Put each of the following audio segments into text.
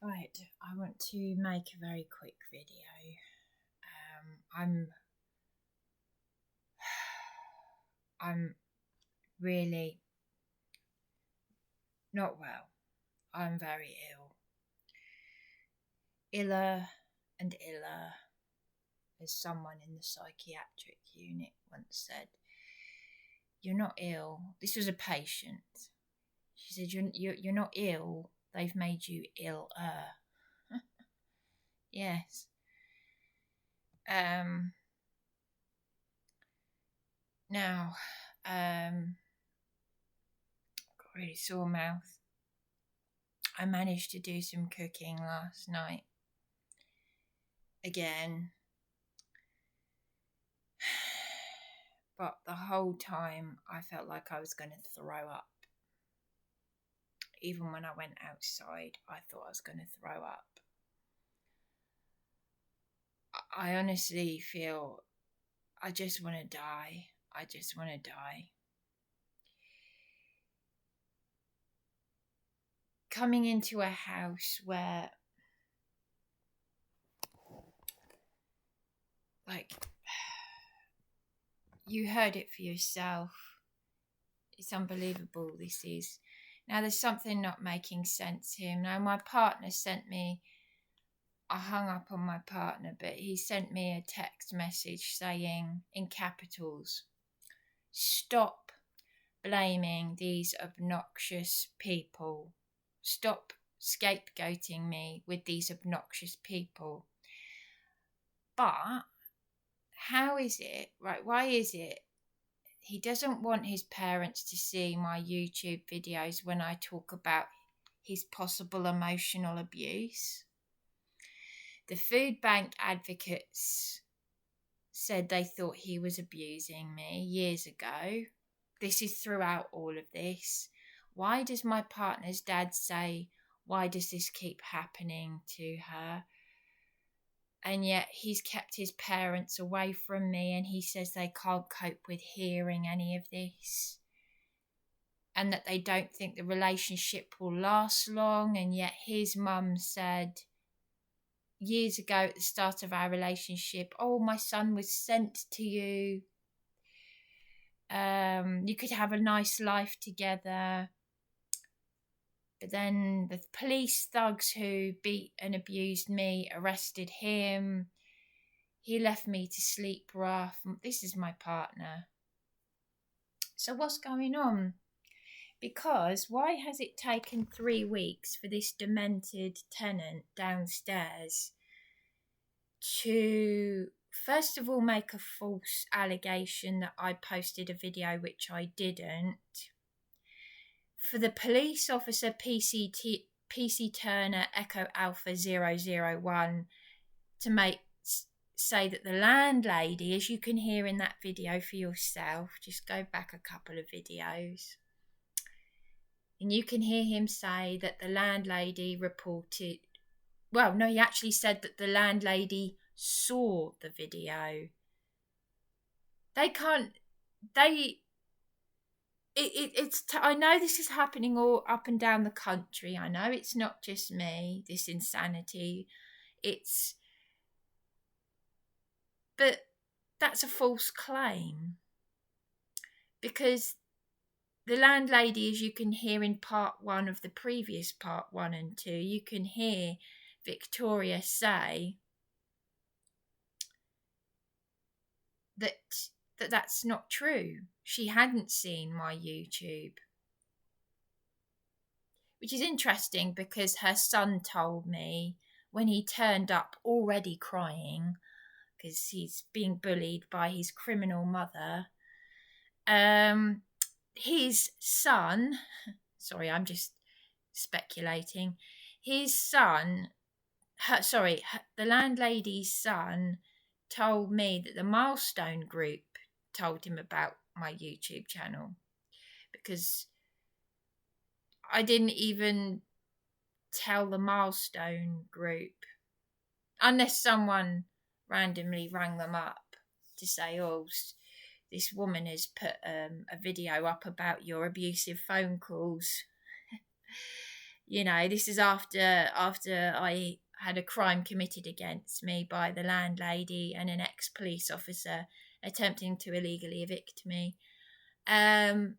Right, I want to make a very quick video. I'm really not well. I'm very ill. Iller and iller, as someone in the psychiatric unit once said. You're not ill. This was a patient. She said, you're not ill. They've made you iller. Yes. Now, got a really sore mouth. I managed to do some cooking last night. Again. But the whole time I felt like I was going to throw up. Even when I went outside, I thought I was going to throw up. I honestly feel I just want to die. I just want to die. Coming into a house where, like, you heard it for yourself. It's unbelievable, this is. Now, there's something not making sense here. Now, my partner sent me, I hung up on my partner, but he sent me a text message saying, in capitals, stop blaming these obnoxious people. Stop scapegoating me with these obnoxious people. But how is it, right, why is it he doesn't want his parents to see my YouTube videos when I talk about his possible emotional abuse? The food bank advocates said they thought he was abusing me years ago. This is throughout all of this. Why does my partner's dad say, why does this keep happening to her? And yet he's kept his parents away from me, and he says they can't cope with hearing any of this. And that they don't think the relationship will last long. And yet his mum said years ago at the start of our relationship, oh, my son was sent to you. You could have a nice life together. But then the police thugs who beat and abused me arrested him. He left me to sleep rough. This is my partner. So what's going on? Because why has it taken 3 weeks for this demented tenant downstairs to, first of all, make a false allegation that I posted a video which I didn't? For the police officer PC Turner Echo Alpha 001 to say that the landlady, as you can hear in that video for yourself, just go back a couple of videos, and you can hear him say that the landlady reported, well, no, he actually said that the landlady saw the video. I know this is happening all up and down the country. I know it's not just me, this insanity. But that's a false claim. Because the landlady, as you can hear in part 1 of the previous part 1 and 2, you can hear Victoria say that's not true. She hadn't seen my YouTube. Which is interesting because her son told me when he turned up already crying because he's being bullied by his criminal mother. His son, sorry, I'm just speculating. His son, the landlady's son told me that the Milestone group told him about my YouTube channel, because I didn't even tell the Milestone group, unless someone randomly rang them up to say, oh, this woman has put a video up about your abusive phone calls. You know, this is after I had a crime committed against me by the landlady and an ex-police officer attempting to illegally evict me. But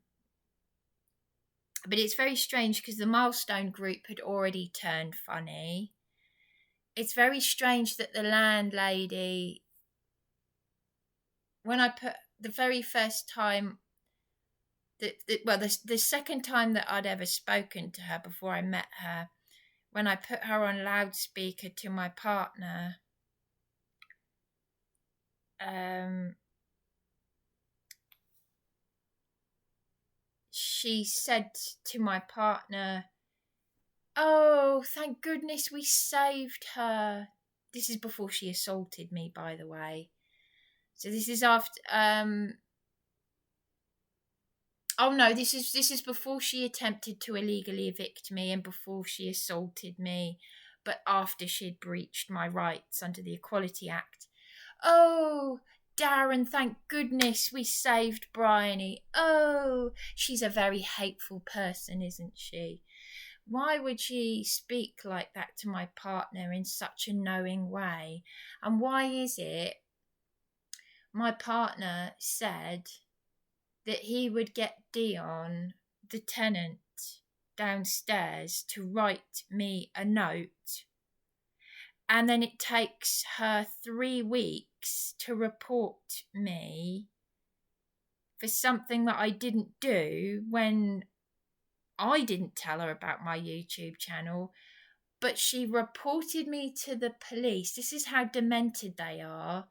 it's very strange because the Milestone group had already turned funny. It's very strange that the landlady, when I put the very first time, the second time that I'd ever spoken to her before I met her, when I put her on loudspeaker to my partner, she said to my partner, "Oh, thank goodness we saved her." This is before she assaulted me, by the way. So this is after. Oh no, this is before she attempted to illegally evict me and before she assaulted me, but after she'd breached my rights under the Equality Act. "Oh, Darren, thank goodness we saved Bryony. Oh, she's a very hateful person, isn't she? Why would she speak like that to my partner in such a knowing way? And why is it my partner said that he would get Dionne, the tenant downstairs, to write me a note, and then it takes her 3 weeks to report me for something that I didn't do when I didn't tell her about my YouTube channel, but she reported me to the police. This is how demented they are,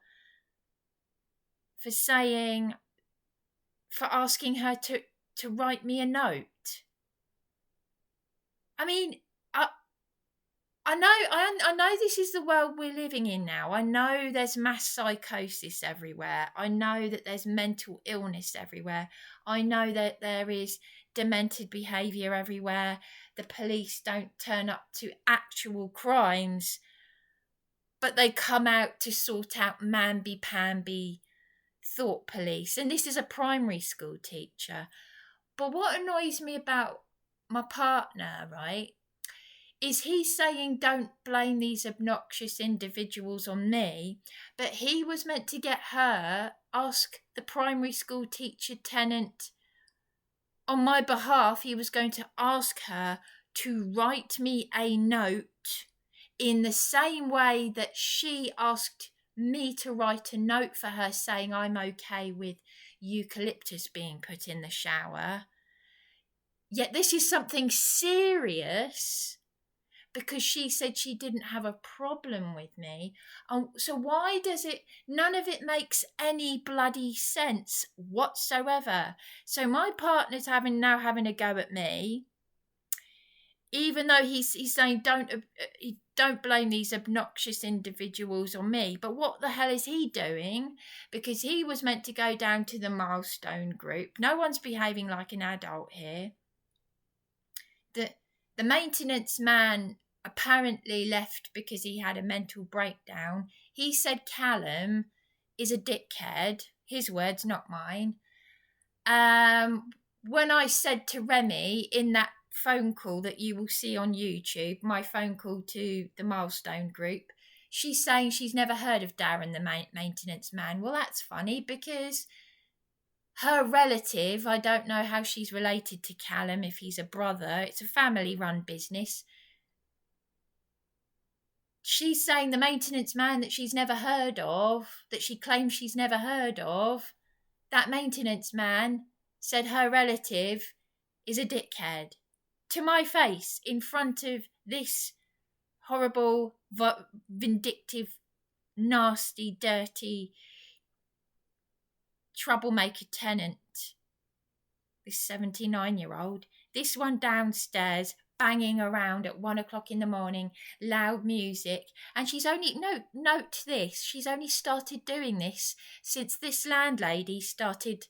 for asking her to write me a note. I mean, I know this is the world we're living in now. I know there's mass psychosis everywhere. I know that there's mental illness everywhere. I know that there is demented behaviour everywhere. The police don't turn up to actual crimes, but they come out to sort out mamby-pamby thought police. And this is a primary school teacher. But what annoys me about my partner, right, is he saying don't blame these obnoxious individuals on me, but he was meant to get her, ask the primary school teacher Tenant on my behalf. He was going to ask her to write me a note in the same way that she asked me to write a note for her saying I'm okay with eucalyptus being put in the shower. Yet this is something serious, because she said she didn't have a problem with me. So why does it, none of it makes any bloody sense whatsoever. So my partner's now having a go at me, even though he's saying don't blame these obnoxious individuals on me. But what the hell is he doing? Because he was meant to go down to the Milestone group. No one's behaving like an adult here. The maintenance man apparently left because he had a mental breakdown. He said Callum is a dickhead. His words, not mine. When I said to Remy in that phone call that you will see on YouTube, my phone call to the Milestone group, she's saying she's never heard of Darren the maintenance man. Well, that's funny, because her relative, I don't know how she's related to Callum, if he's a brother. It's a family-run business. She's saying the maintenance man that she's never heard of, that she claims she's never heard of, that maintenance man said her relative is a dickhead. To my face, in front of this horrible, vindictive, nasty, dirty troublemaker tenant, this 79-year-old, this one downstairs banging around at 1 o'clock in the morning, loud music, and she's only, note this, she's only started doing this since this landlady started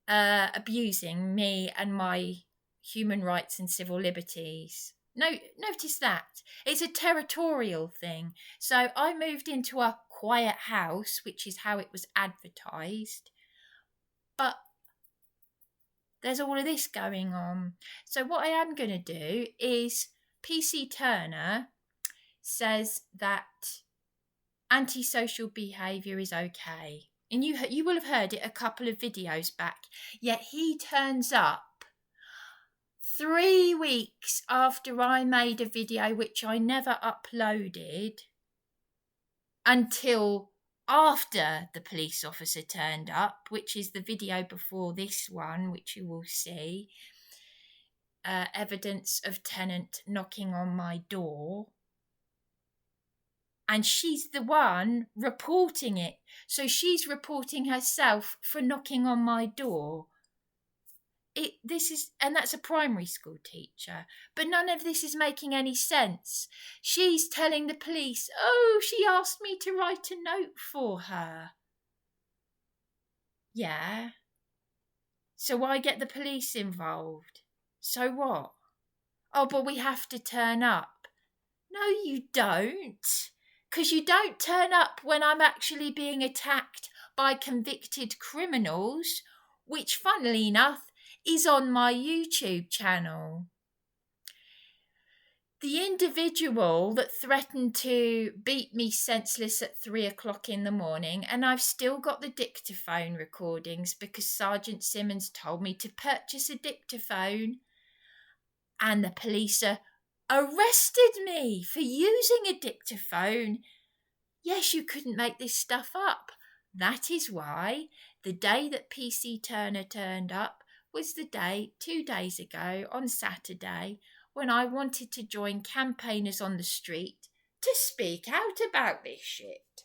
abusing me and my human rights and civil liberties. Notice that. It's a territorial thing. So I moved into a quiet house, which is how it was advertised. But there's all of this going on. So what I am going to do is, PC Turner says that antisocial behaviour is okay. And you will have heard it a couple of videos back. Yet he turns up 3 weeks after I made a video which I never uploaded until after the police officer turned up, which is the video before this one, which you will see. Evidence of tenant knocking on my door. And she's the one reporting it. So she's reporting herself for knocking on my door. And that's a primary school teacher. But none of this is making any sense. She's telling the police, oh, she asked me to write a note for her. Yeah. So why get the police involved? So what? Oh, but we have to turn up. No, you don't. Because you don't turn up when I'm actually being attacked by convicted criminals, which, funnily enough, is on my YouTube channel. The individual that threatened to beat me senseless at 3 o'clock in the morning, and I've still got the dictaphone recordings because Sergeant Simmons told me to purchase a dictaphone, and the police arrested me for using a dictaphone. Yes, you couldn't make this stuff up. That is why the day that PC Turner turned up was the day 2 days ago on Saturday when I wanted to join campaigners on the street to speak out about this shit.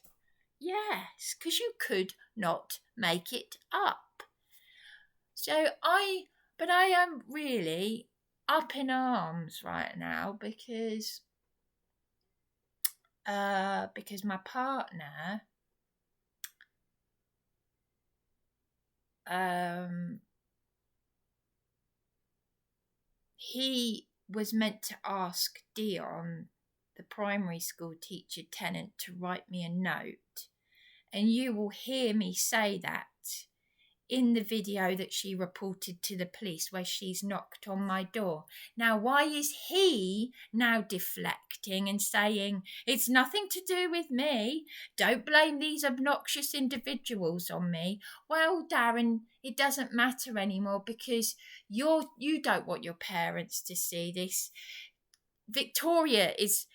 Yes, because you could not make it up. So I am really up in arms right now because my partner he was meant to ask Dionne, the primary school teacher tenant, to write me a note, and you will hear me say that in the video that she reported to the police where she's knocked on my door. Now, why is he now deflecting and saying, it's nothing to do with me, don't blame these obnoxious individuals on me? Well, Darren, it doesn't matter anymore because you don't want your parents to see this. Victoria is...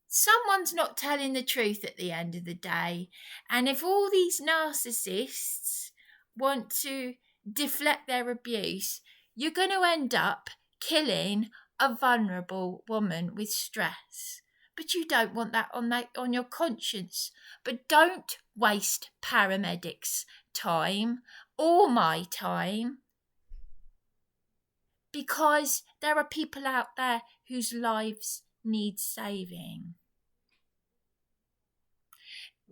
Someone's not telling the truth at the end of the day. And if all these narcissists want to deflect their abuse, you're going to end up killing a vulnerable woman with stress. But you don't want that on your conscience. But don't waste paramedics' time or my time, because there are people out there whose lives need saving.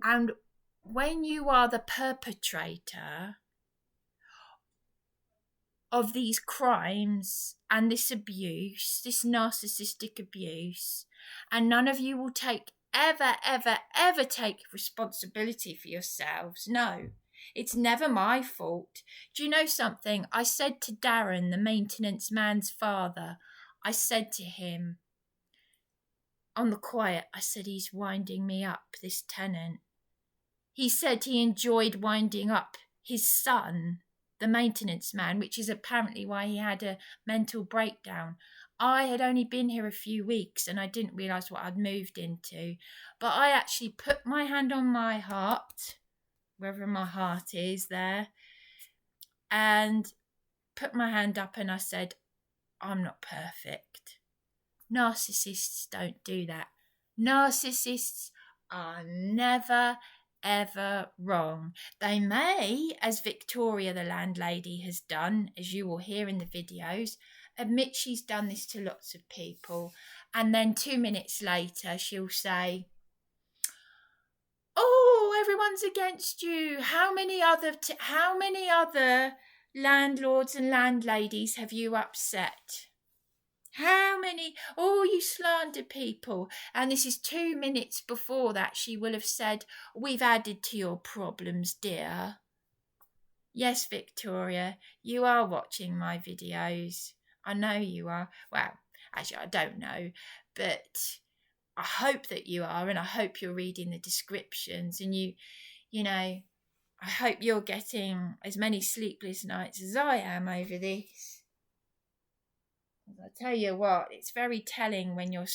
And when you are the perpetrator of these crimes and this abuse, this narcissistic abuse, and none of you will ever take responsibility for yourselves. No, it's never my fault. Do you know something? I said to Darren, the maintenance man's father, I said to him, on the quiet, I said, he's winding me up, this tenant. He said he enjoyed winding up his son, the maintenance man, which is apparently why he had a mental breakdown. I had only been here a few weeks and I didn't realise what I'd moved into. But I actually put my hand on my heart, wherever my heart is there, and put my hand up and I said, I'm not perfect. Narcissists don't do that. Narcissists are never, ever wrong. They may, as Victoria, the landlady, has done, as you will hear in the videos, admit she's done this to lots of people, and then 2 minutes later she'll say, oh, everyone's against you. How many other landlords and landladies have you upset? How many? Oh, you slander people. And this is 2 minutes before that she will have said, we've added to your problems, dear. Yes, Victoria, you are watching my videos. I know you are. Well, actually, I don't know, but I hope that you are, and I hope you're reading the descriptions, and you know, I hope you're getting as many sleepless nights as I am over this. I tell you what, it's very telling when you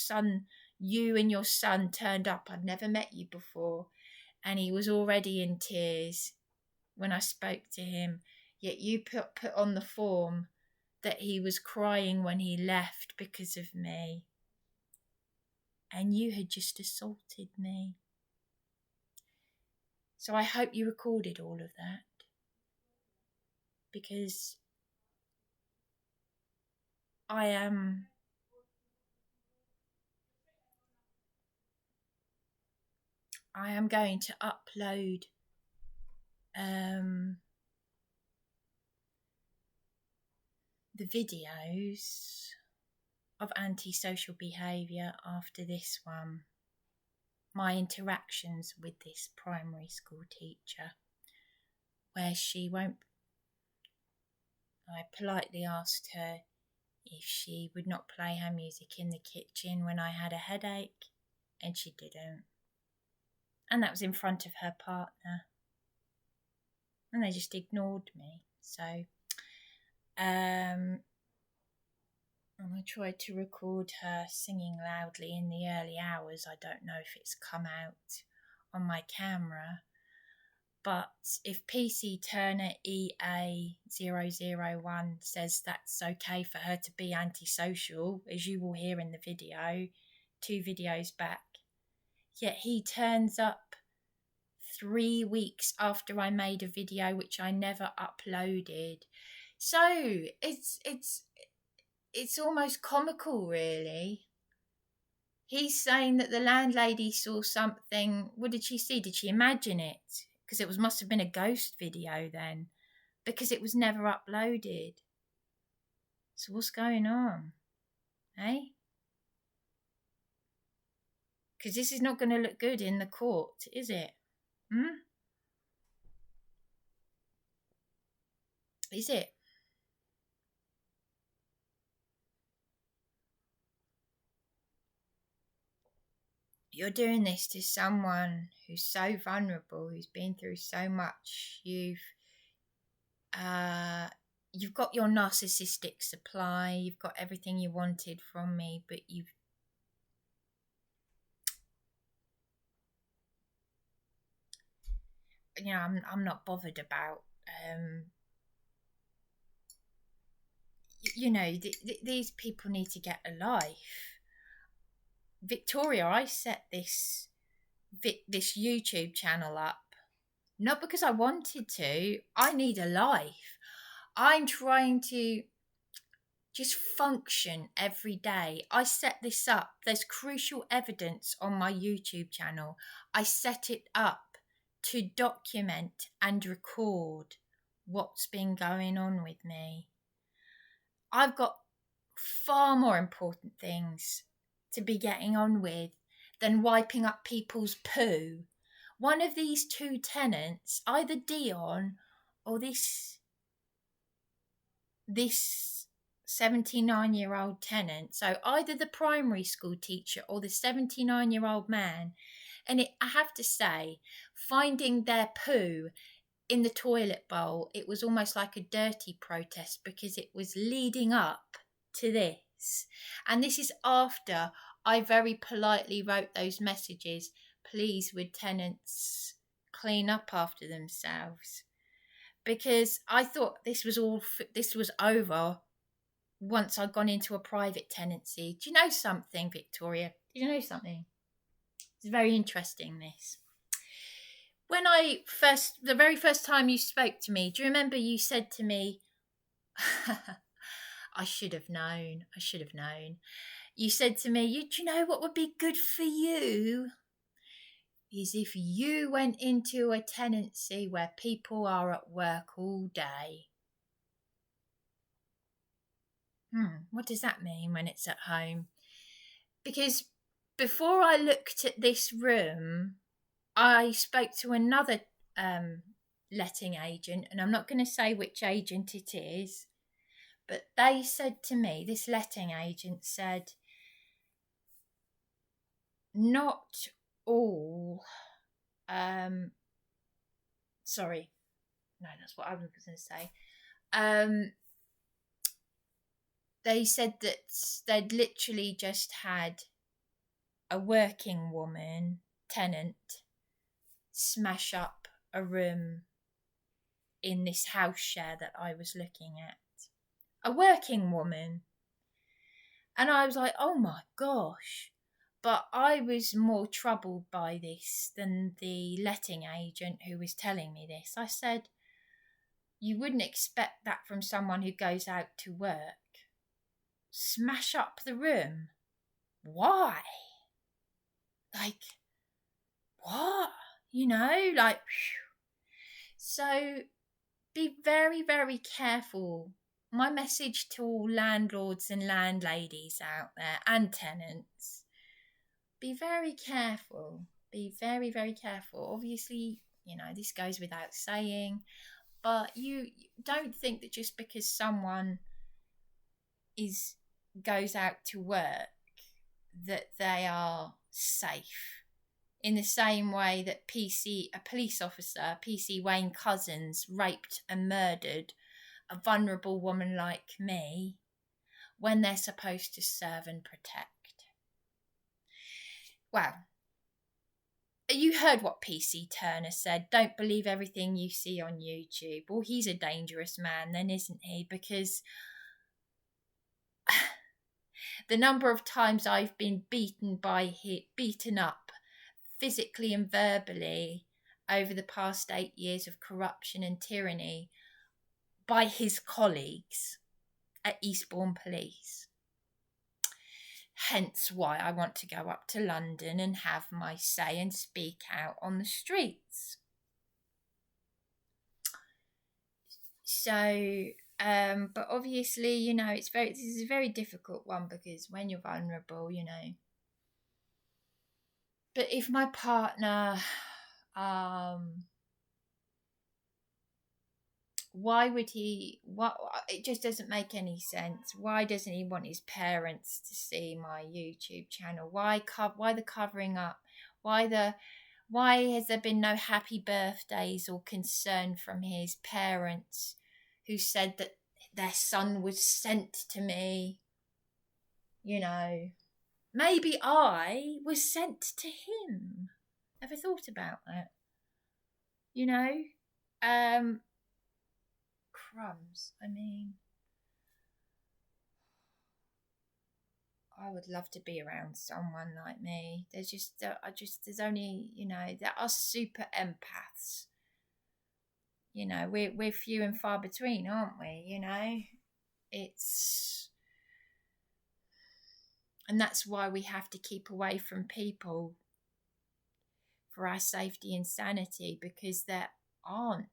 and your son turned up. I'd never met you before, and he was already in tears when I spoke to him, yet you put on the form that he was crying when he left because of me. And you had just assaulted me. So I hope you recorded all of that. Because I am going to upload the videos of antisocial behaviour after this one. My interactions with this primary school teacher, where I politely asked her if she would not play her music in the kitchen when I had a headache, and she didn't. And that was in front of her partner. And they just ignored me. So, and I tried to record her singing loudly in the early hours. I don't know if it's come out on my camera. But if PC Turner EA001 says that's okay for her to be antisocial, as you will hear in the video, 2 videos back, yet he turns up 3 weeks after I made a video which I never uploaded. So it's almost comical, really. He's saying that the landlady saw something. What did she see? Did she imagine it? Because it must have been a ghost video then, because it was never uploaded. So what's going on? Eh? Because this is not going to look good in the court, is it? Is it? You're doing this to someone who's so vulnerable, who's been through so much. You've got your narcissistic supply, you've got everything you wanted from me, but I'm not bothered about these people need to get a life. Victoria, I set this YouTube channel up not because I wanted to. I need a life. I'm trying to just function every day. I set this up. There's crucial evidence on my YouTube channel. I set it up to document and record what's been going on with me. I've got far more important things to be getting on with than wiping up people's poo. One of these 2 tenants, either Dionne or this 79-year-old tenant, so either the primary school teacher or the 79-year-old man, and I have to say, finding their poo in the toilet bowl, it was almost like a dirty protest because it was leading up to this. And this is after I very politely wrote those messages, please would tenants clean up after themselves, because I thought this was over once I'd gone into a private tenancy. Do you know something, Victoria? Do you know something? It's very interesting, this. When the very first time you spoke to me, do you remember you said to me, I should have known. You said to me, do you know what would be good for you? Is if you went into a tenancy where people are at work all day. What does that mean when it's at home? Because before I looked at this room, I spoke to another letting agent, and I'm not going to say which agent it is, but they said to me, this letting agent said, not all, sorry, no, that's what I was going to say. They said that they'd literally just had a working woman tenant smash up a room in this house share that I was looking at. A working woman. And I was like, oh my gosh. But I was more troubled by this than the letting agent who was telling me this. I said, you wouldn't expect that from someone who goes out to work. Smash up the room. Why? Like, what? You know, like, whew. So be very, very careful. My message to all landlords and landladies out there and tenants, be very careful. Be very, very careful. Obviously, you know, this goes without saying, but you don't think that just because someone goes out to work that they are safe. In the same way that a police officer, PC Wayne Couzens, raped and murdered a vulnerable woman like me when they're supposed to serve and protect. Well, you heard what PC Turner said. Don't believe everything you see on YouTube. Well, he's a dangerous man then, isn't he? Because the number of times I've been beaten up physically and verbally over the past 8 years of corruption and tyranny by his colleagues at Eastbourne Police. Hence why I want to go up to London and have my say and speak out on the streets. So, but obviously, you know, this is a very difficult one because when you're vulnerable, you know. But if my partner, why would he, it just doesn't make any sense. Why doesn't he want his parents to see my YouTube channel? Why the covering up? Why has there been no happy birthdays or concern from his parents who said that their son was sent to me? You know, maybe I was sent to him. Ever thought about that? You know? Crumbs. I mean, I would love to be around someone like me. There's only, you know, there are super empaths. You know, we're few and far between, aren't we? You know, and that's why we have to keep away from people for our safety and sanity, because there aren't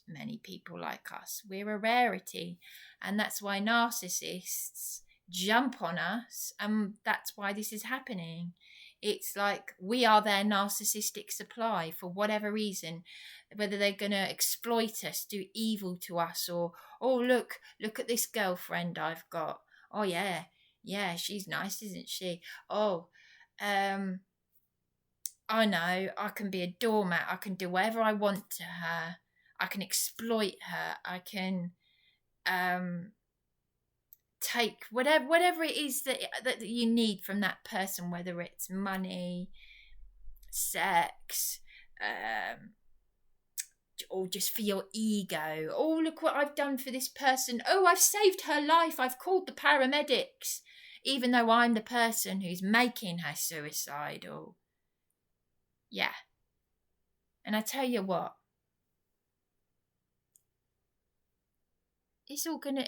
many people like us. We're a rarity, and that's why narcissists jump on us, and that's why this is happening. It's like we are their narcissistic supply for whatever reason, whether they're going to exploit us, do evil to us, or, oh, look at this girlfriend I've got. Oh, yeah, she's nice, isn't she? Oh, I know, I can be a doormat. I can do whatever I want to her. I can exploit her. I can take whatever it is that you need from that person, whether it's money, sex, or just for your ego. Oh, look what I've done for this person. Oh, I've saved her life. I've called the paramedics, even though I'm the person who's making her suicidal. Yeah. And I tell you what, it's all gonna,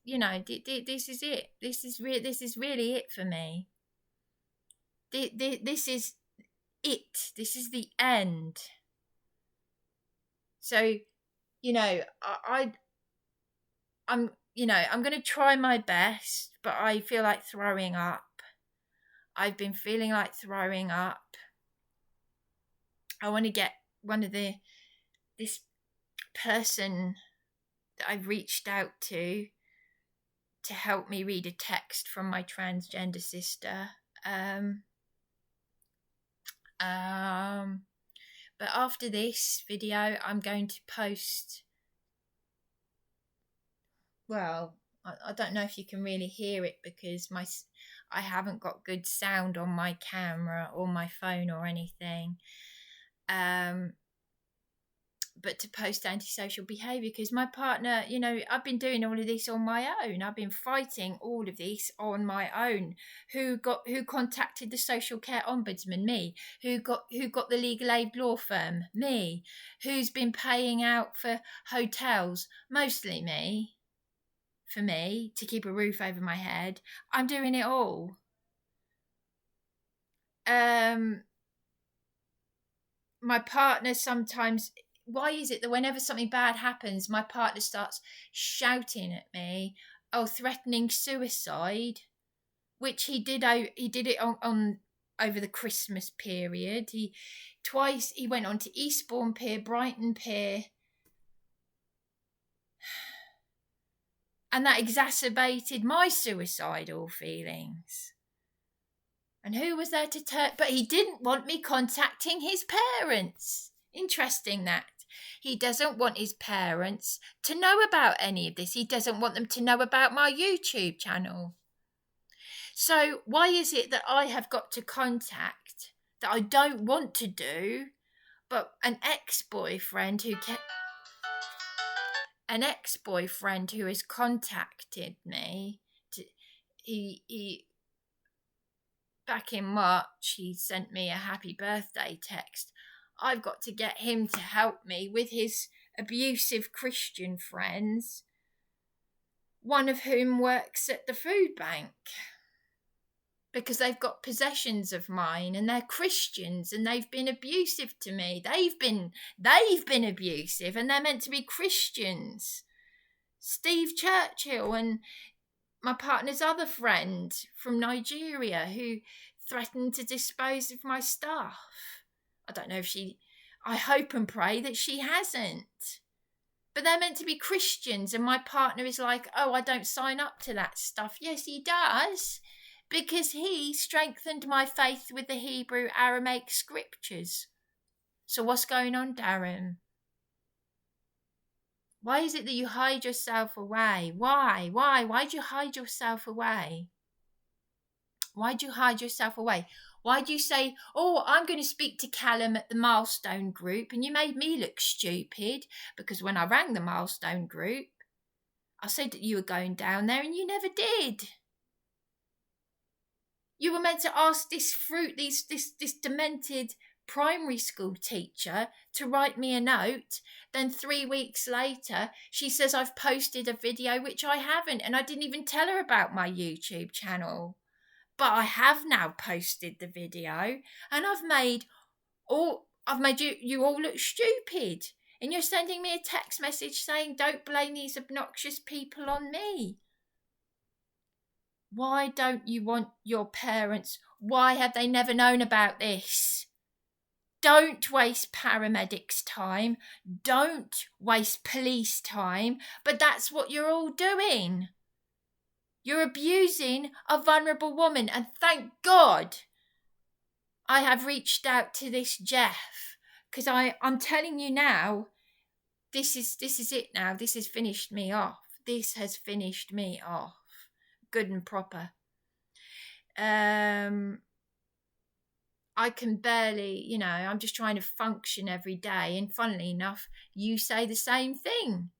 you know, this is it. This is really it for me. This is it. This is the end. So, you know, I'm going to try my best, but I feel like throwing up. I've been feeling like throwing up. I want to get this person that I've reached out to help me read a text from my transgender sister. But after this video, I'm going to post, well, I don't know if you can really hear it because I haven't got good sound on my camera or my phone or anything. But to post antisocial behaviour, because my partner, you know, I've been doing all of this on my own. I've been fighting all of this on my own. Who contacted the social care ombudsman? Me. Who got the legal aid law firm? Me. Who's been paying out for hotels? Mostly me. For me to keep a roof over my head. I'm doing it all. My partner sometimes. Why is it that whenever something bad happens, my partner starts shouting at me, threatening suicide, which he did it on over the Christmas period. He went on to Eastbourne Pier, Brighton Pier, and that exacerbated my suicidal feelings. And who was there to but he didn't want me contacting his parents. Interesting that. He doesn't want his parents to know about any of this. He doesn't want them to know about my YouTube channel. So why is it that I have got to contact, that I don't want to do, but an ex-boyfriend who has contacted me? He back in March, he sent me a happy birthday text. I've got to get him to help me with his abusive Christian friends, one of whom works at the food bank, because they've got possessions of mine and they're Christians and they've been abusive to me. They've been abusive and they're meant to be Christians. Steve Churchill and my partner's other friend from Nigeria who threatened to dispose of my stuff. I don't know if I hope and pray that she hasn't. But they're meant to be Christians, and my partner is like, I don't sign up to that stuff. Yes, he does, because he strengthened my faith with the Hebrew Aramaic scriptures. So what's going on, Darren? Why is it that you hide yourself away? Why? Why'd you hide yourself away? Why'd you hide yourself away? Why'd you say, I'm going to speak to Callum at the Milestone group, and you made me look stupid? Because when I rang the Milestone group, I said that you were going down there and you never did. You were meant to ask this demented primary school teacher to write me a note. Then 3 weeks later, she says I've posted a video, which I haven't, and I didn't even tell her about my YouTube channel. But I have now posted the video, and I've made you all look stupid. And you're sending me a text message saying, don't blame these obnoxious people on me. Why don't you want your parents? Why have they never known about this? Don't waste paramedics' time. Don't waste police time. But that's what you're all doing. You're abusing a vulnerable woman, and thank God I have reached out to this Jeff, because I'm telling you now, this is it now. This has finished me off. This has finished me off, good and proper. I can barely, I'm just trying to function every day, and funnily enough, you say the same thing.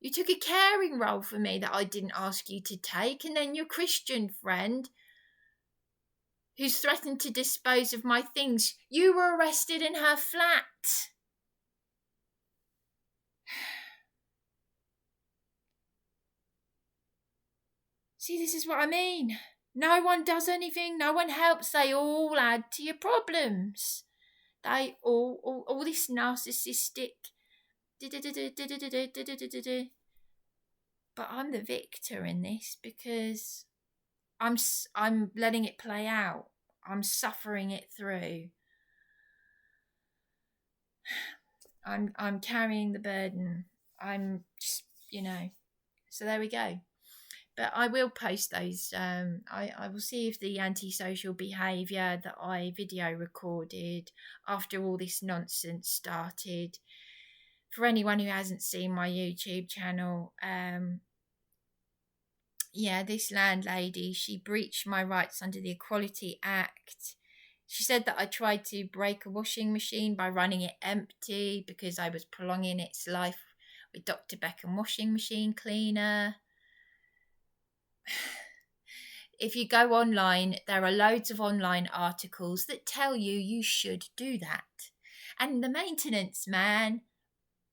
You took a caring role for me that I didn't ask you to take, and then your Christian friend, who's threatened to dispose of my things, you were arrested in her flat. See, this is what I mean. No one does anything, no one helps, they all add to your problems. They all this narcissistic. But I'm the victor in this because I'm letting it play out. I'm suffering it through. I'm carrying the burden. I'm just, so there we go. But I will post those. I will see if the antisocial behaviour that I video recorded after all this nonsense started. For anyone who hasn't seen my YouTube channel, this landlady, she breached my rights under the Equality Act. She said that I tried to break a washing machine by running it empty because I was prolonging its life with Dr. Beckham washing machine cleaner. If you go online, there are loads of online articles that tell you should do that. And the maintenance man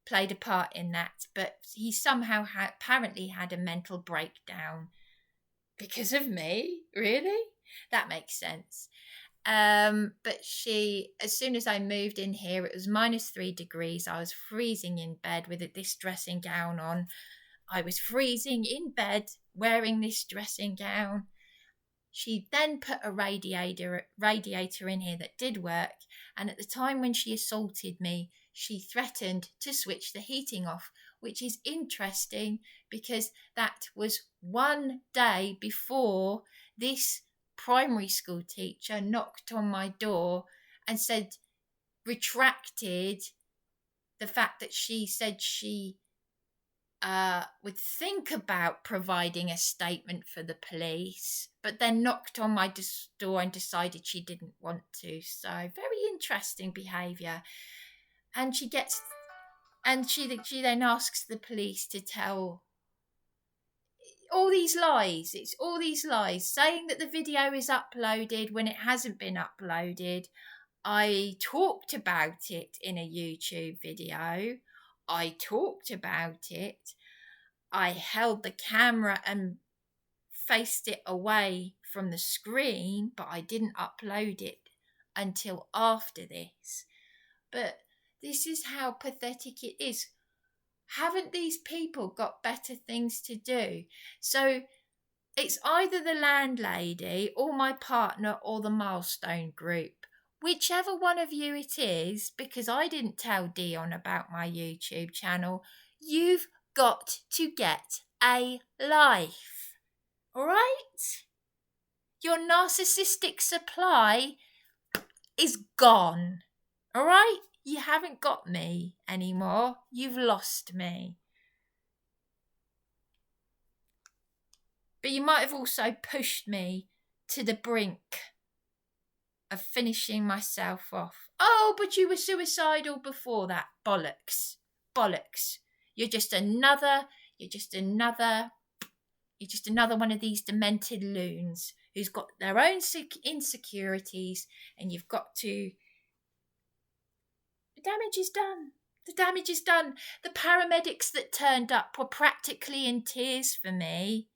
played a part in that, but he somehow apparently had a mental breakdown because of me. Really? That makes sense. But as soon as I moved in here, it was -3 degrees. I was freezing in bed with this dressing gown on. I was freezing in bed wearing this dressing gown. She then put a radiator in here that did work, and at the time when she assaulted me, she threatened to switch the heating off, which is interesting because that was one day before this primary school teacher knocked on my door and retracted the fact that she said she would think about providing a statement for the police, but then knocked on my door and decided she didn't want to. So very interesting behaviour. And she then asks the police to tell all these lies. It's all these lies, saying that the video is uploaded when it hasn't been uploaded. I talked about it in a YouTube video. I talked about it. I held the camera and faced it away from the screen, but I didn't upload it until after this. But this is how pathetic it is. Haven't these people got better things to do? So it's either the landlady or my partner or the Milestone group. Whichever one of you it is, because I didn't tell Dion about my YouTube channel, you've got to get a life. All right? Your narcissistic supply is gone. All right? You haven't got me anymore. You've lost me. But you might have also pushed me to the brink of finishing myself off. Oh, but you were suicidal before that. Bollocks. Bollocks. You're just another one of these demented loons who's got their own insecurities, and you've got to... The damage is done. The damage is done. The paramedics that turned up were practically in tears for me.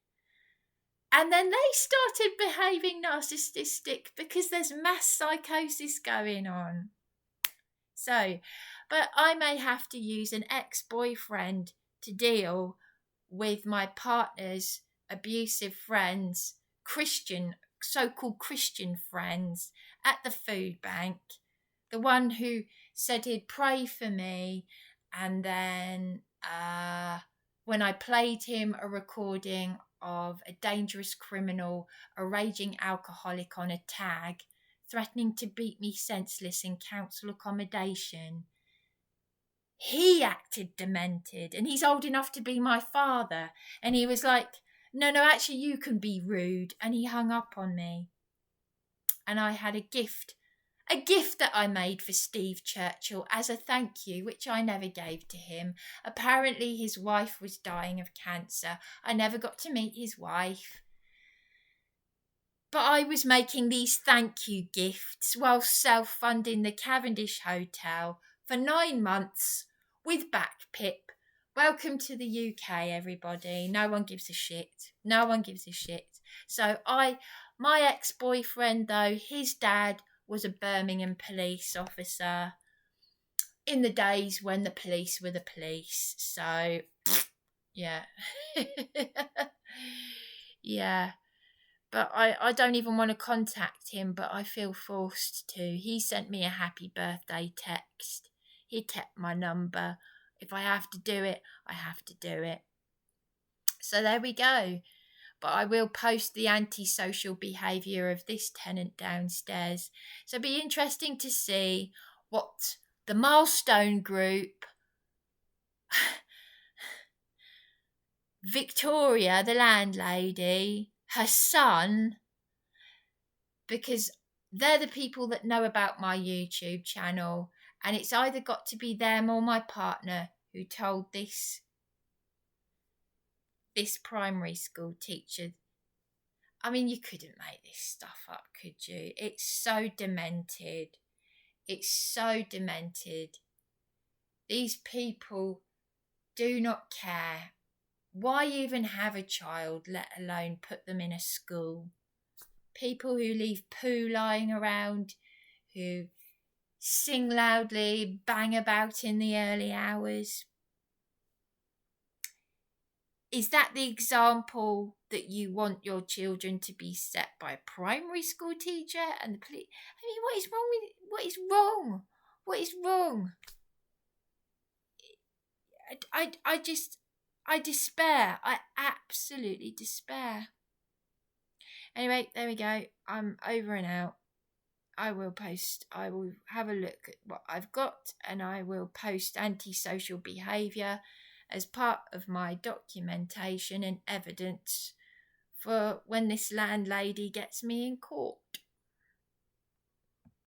And then they started behaving narcissistic because there's mass psychosis going on. So, but I may have to use an ex-boyfriend to deal with my partner's abusive friends, so-called Christian friends at the food bank. The one who said he'd pray for me, and then when I played him a recording of a dangerous criminal, a raging alcoholic on a tag, threatening to beat me senseless in council accommodation, he acted demented, and he's old enough to be my father, and he was like, no, actually you can be rude, and he hung up on me. And I had a gift that I made for Steve Churchill as a thank you, which I never gave to him. Apparently his wife was dying of cancer. I never got to meet his wife. But I was making these thank you gifts while self-funding the Cavendish Hotel for 9 months with back pip. Welcome to the UK, everybody. No one gives a shit. No one gives a shit. So my ex-boyfriend, though, his dad was a Birmingham police officer in the days when the police were the police. So, yeah. Yeah. But I don't even want to contact him, but I feel forced to. He sent me a happy birthday text. He kept my number. If I have to do it, I have to do it. So there we go. But I will post the antisocial behaviour of this tenant downstairs. So it'll be interesting to see what the Milestone group, Victoria, the landlady, her son, because they're the people that know about my YouTube channel, and it's either got to be them or my partner who told this primary school teacher. I mean, you couldn't make this stuff up, could you? It's so demented. It's so demented. These people do not care. Why even have a child, let alone put them in a school? People who leave poo lying around, who sing loudly, bang about in the early hours. Is that the example that you want your children to be set by a primary school teacher and the police? I mean, what is wrong with it? What is wrong? What is wrong? I despair. I absolutely despair. Anyway, there we go. I'm over and out. I will have a look at what I've got, and I will post antisocial behaviour as part of my documentation and evidence for when this landlady gets me in court.